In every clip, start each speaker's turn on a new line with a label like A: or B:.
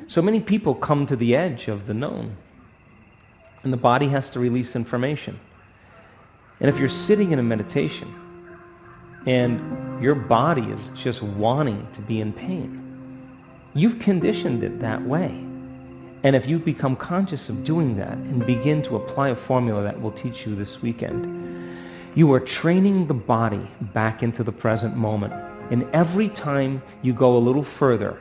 A: So many people come to the edge of the known, and the body has to release information. And if you're sitting in a meditation and your body is just wanting to be in pain, you've conditioned it that way. And if you become conscious of doing that and begin to apply a formula that we'll teach you this weekend, you are training the body back into the present moment. And every time you go a little further,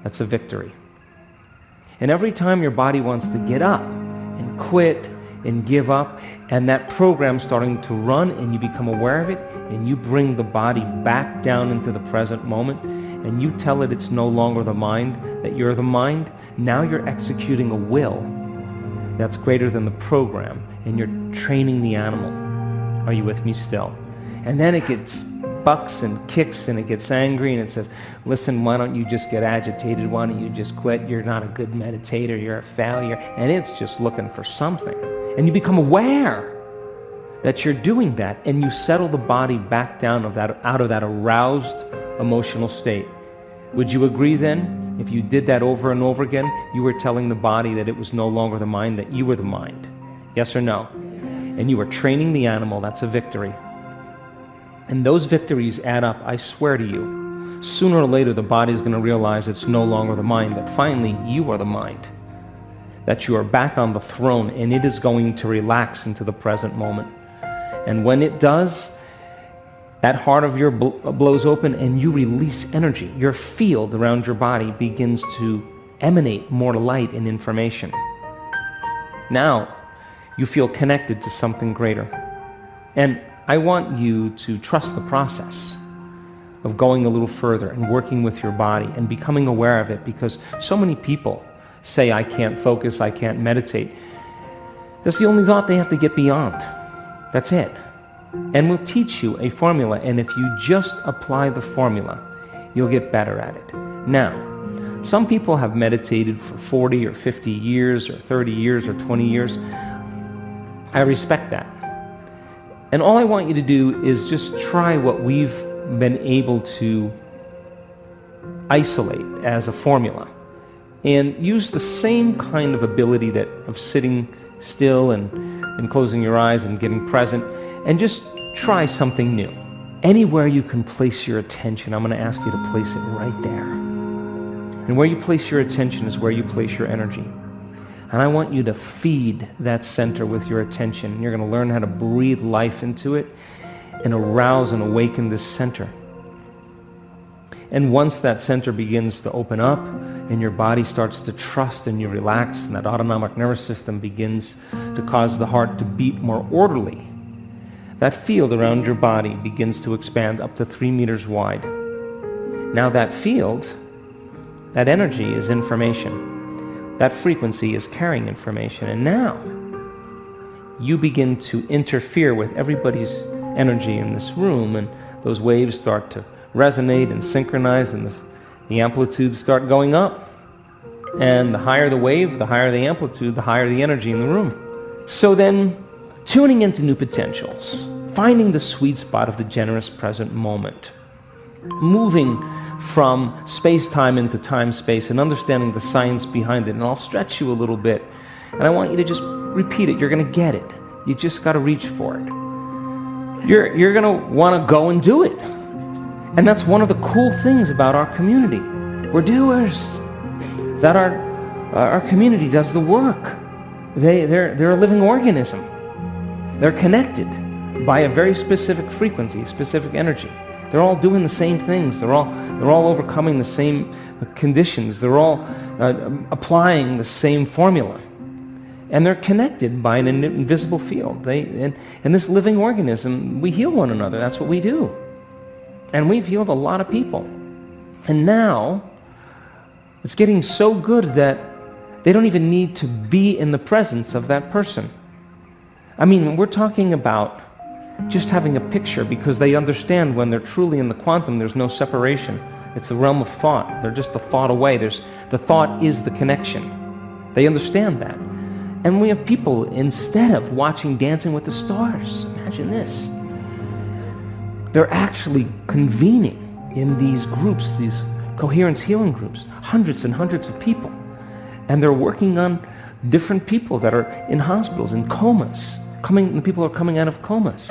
A: that's a victory. And every time your body wants to get up and quit and give up, and that program's starting to run and you become aware of it, and you bring the body back down into the present moment, and you tell it it's no longer the mind, that you're the mind, now you're executing a will that's greater than the program, and you're training the animal. Are you with me still? And then it gets bucks and kicks and it gets angry and it says, listen, why don't you just get agitated? Why don't you just quit? You're not a good meditator. You're a failure. And it's just looking for something. And you become aware that you're doing that, and you settle the body back down out of that aroused emotional state. Would you agree then? If you did that over and over again, you were telling the body that it was no longer the mind, that you were the mind. Yes or no? And you were training the animal. That's a victory. And those victories add up, I swear to you. Sooner or later, the body's going to realize it's no longer the mind, that finally you are the mind, that you are back on the throne, and it is going to relax into the present moment. And when it does, that heart of yours blows open and you release energy. Your field around your body begins to emanate more light and information. Now, you feel connected to something greater. And I want you to trust the process of going a little further and working with your body and becoming aware of it, because so many people say, I can't focus, I can't meditate. That's the only thought they have to get beyond. That's it. And we'll teach you a formula, and if you just apply the formula, you'll get better at it. Now, some people have meditated for 40 or 50 years or 30 years or 20 years. I respect that. And all I want you to do is just try what we've been able to isolate as a formula, and use the same kind of ability that of sitting still and closing your eyes and getting present, and just try something new. Anywhere you can place your attention, I'm going to ask you to place it right there. And where you place your attention is where you place your energy. And I want you to feed that center with your attention. You're going to learn how to breathe life into it and arouse and awaken this center. And once that center begins to open up and your body starts to trust and you relax, and that autonomic nervous system begins to cause the heart to beat more orderly, that field around your body begins to expand up to 3 meters wide. Now that field, that energy is information. That frequency is carrying information. And now you begin to interfere with everybody's energy in this room, and those waves start to resonate and synchronize, and the amplitudes start going up. And the higher the wave, the higher the amplitude, the higher the energy in the room. So then, tuning into new potentials, finding the sweet spot of the generous present moment, moving from space-time into time-space and understanding the science behind it. And I'll stretch you a little bit, and I want you to just repeat it. You're going to get it. You just got to reach for it. You're going to want to go and do it. And that's one of the cool things about our community. We're doers. That our community does the work. They're a living organism. They're connected by a very specific frequency, specific energy. They're all doing the same things. They're all overcoming the same conditions. They're all applying the same formula. And they're connected by an invisible field. And this living organism, we heal one another. That's what we do. And we've healed a lot of people. And now, it's getting so good that they don't even need to be in the presence of that person. I mean, we're talking about just having a picture, because they understand when they're truly in the quantum, there's no separation. It's the realm of thought. They're just a thought away. The thought is the connection. They understand that. And we have people, instead of watching Dancing with the Stars, imagine this, they're actually convening in these groups, these coherence healing groups, hundreds and hundreds of people. And they're working on different people that are in hospitals, in comas. People are coming out of comas.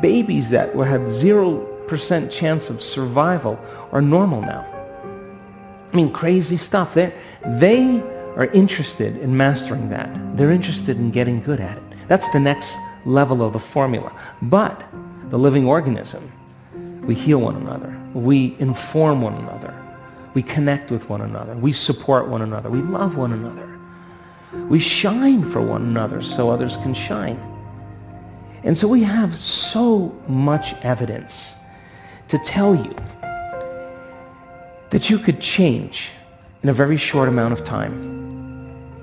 A: Babies that had 0% chance of survival are normal now. I mean, crazy stuff. They are interested in mastering that. They're interested in getting good at it. That's the next level of the formula. But the living organism, we heal one another. We inform one another. We connect with one another. We support one another. We love one another. We shine for one another so others can shine. And so we have so much evidence to tell you that you could change in a very short amount of time.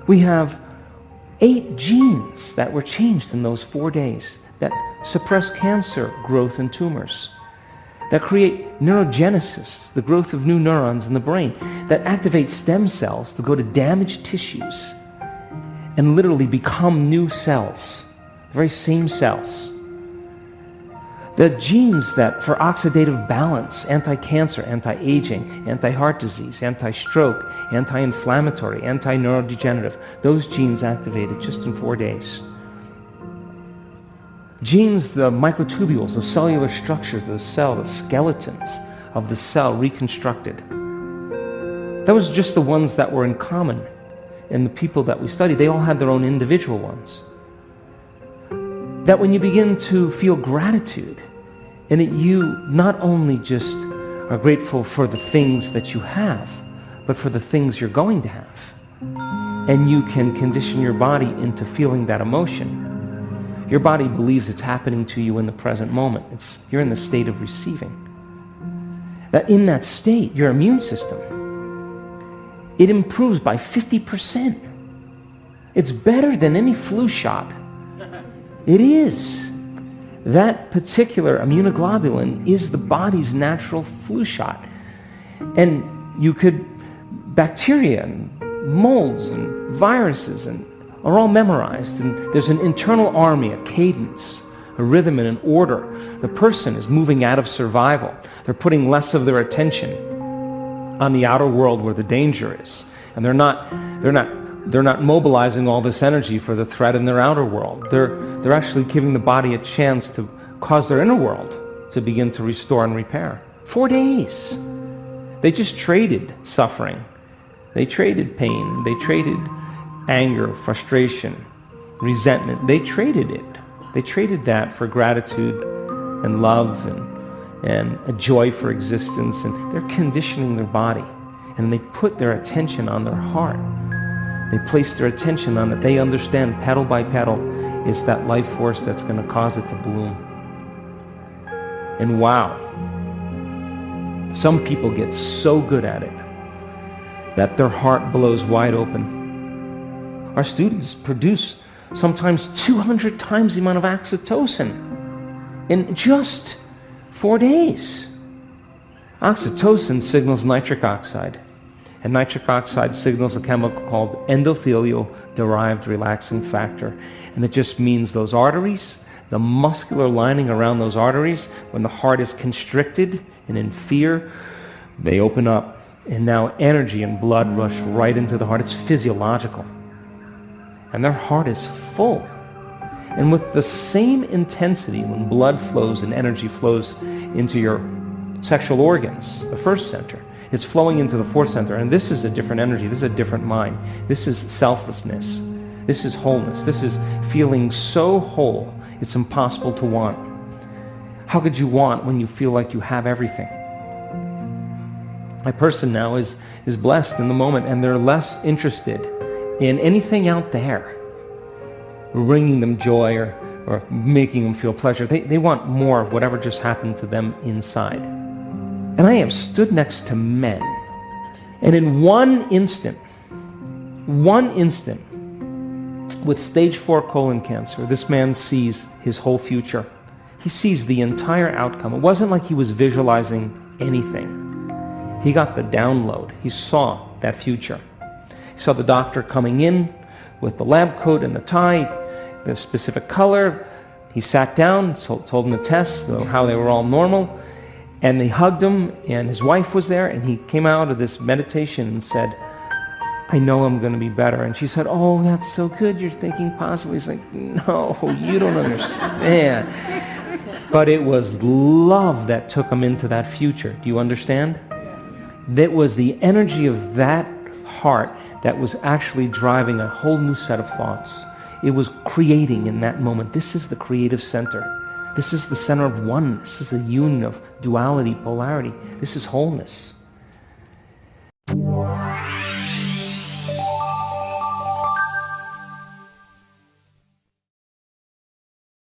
A: We have 8 genes that were changed in those 4 days that suppress cancer growth and tumors, that create neurogenesis, the growth of new neurons in the brain, that activate stem cells to go to damaged tissues and literally become new cells, the very same cells. The genes that for oxidative balance, anti-cancer, anti-aging, anti-heart disease, anti-stroke, anti-inflammatory, anti-neurodegenerative, those genes activated just in 4 days. Genes, the microtubules, the cellular structures of the cell, the skeletons of the cell reconstructed. That was just the ones that were in common in the people that we studied. They all had their own individual ones. That when you begin to feel gratitude, and that you not only just are grateful for the things that you have, but for the things you're going to have, and you can condition your body into feeling that emotion. Your body believes it's happening to you in the present moment. You're in the state of receiving. That in that state, your immune system, it improves by 50%. It's better than any flu shot. It is. That particular immunoglobulin is the body's natural flu shot. And bacteria and molds and viruses are all memorized. And there's an internal army, a cadence, a rhythm and an order. The person is moving out of survival. They're putting less of their attention on the outer world where the danger is. And they're not mobilizing all this energy for the threat in their outer world. They're actually giving the body a chance to cause their inner world to begin to restore and repair. 4 days. They just traded suffering. They traded pain. They traded anger, frustration, resentment. They traded it. They traded that for gratitude and love and a joy for existence. And they're conditioning their body. And they put their attention on their heart. They place their attention on it. They understand petal by petal is that life force that's going to cause it to bloom. And wow, some people get so good at it that their heart blows wide open. Our students produce sometimes 200 times the amount of oxytocin in just 4 days. Oxytocin signals nitric oxide. And nitric oxide signals a chemical called endothelial-derived relaxing factor. And it just means those arteries, the muscular lining around those arteries, when the heart is constricted and in fear, they open up. And now energy and blood rush right into the heart. It's physiological. And their heart is full. And with the same intensity, when blood flows and energy flows into your sexual organs, the first center, it's flowing into the fourth center, and this is a different energy. This is a different mind. This is selflessness. This is wholeness. This is feeling so whole, it's impossible to want. How could you want when you feel like you have everything? My person now is blessed in the moment, and they're less interested in anything out there bringing them joy or making them feel pleasure. They want more of whatever just happened to them inside. And I have stood next to men, and in one instant, with stage 4 colon cancer, this man sees his whole future. He sees the entire outcome. It wasn't like he was visualizing anything. He got the download. He saw that future. He saw the doctor coming in with the lab coat and the tie, the specific color. He sat down, told him the tests, how they were all normal. And they hugged him, and his wife was there, and he came out of this meditation and said, I know I'm going to be better. And she said, oh, that's so good. You're thinking positively. He's like, no, you don't understand. But it was love that took him into that future. Do you understand? That was the energy of that heart that was actually driving a whole new set of thoughts. It was creating in that moment. This is the creative center. This is the center of oneness. This is the union of duality, polarity. This is wholeness.